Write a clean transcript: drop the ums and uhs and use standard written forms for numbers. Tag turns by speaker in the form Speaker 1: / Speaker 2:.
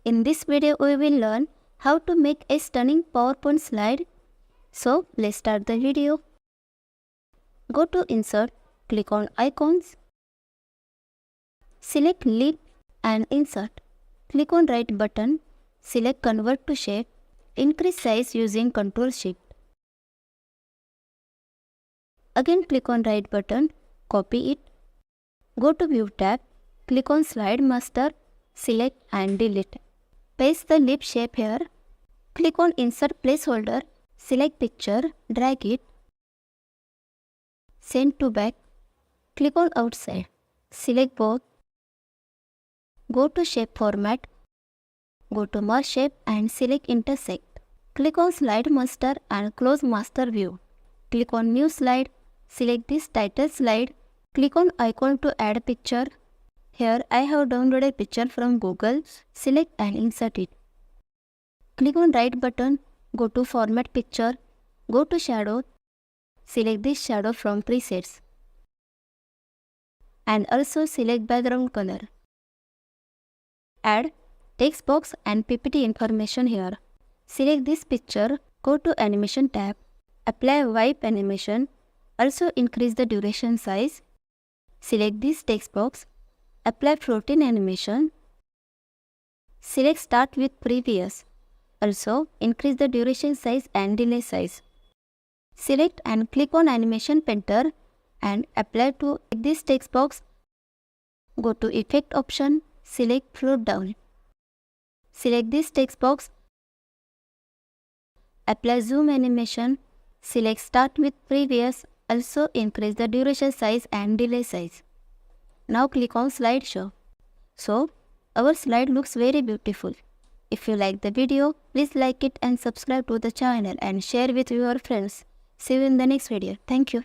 Speaker 1: In this video, we will learn how to make a stunning PowerPoint slide. So, let's start the video. Go to Insert, click on Icons. Select Leap and Insert. Click on Right button. Select Convert to Shape. Increase size using Ctrl-Shift. Again click on Right button. Copy it. Go to View tab. Click on Slide Master. Select and delete. Paste the leap shape here. Click on Insert Placeholder. Select Picture. Drag it. Send to back. Click on Outside. Select both. Go to Shape Format. Go to Merge Shape and select Intersect. Click on Slide Master and close Master View. Click on New Slide. Select this title slide. Click on icon to add a picture. Here I have downloaded a picture from Google. Select and insert it. Click on right button. Go to Format Picture. Go to Shadow. Select this shadow from presets. And also select background color. Add text box and PPT information here. Select this picture. Go to Animation tab. Apply Wipe Animation. Also increase the duration size. Select this text box. Apply Floating Animation. Select Start with Previous. Also increase the duration size and delay size. Select and click on Animation Painter and apply to this text box. Go to Effect option. Select Float Down. Select this text box. Apply Zoom Animation. Select Start with Previous. Also increase the duration size and delay size. Now click on Slideshow. So, our slide looks very beautiful. If you like the video, please like it and subscribe to the channel and share with your friends. See you in the next video. Thank you.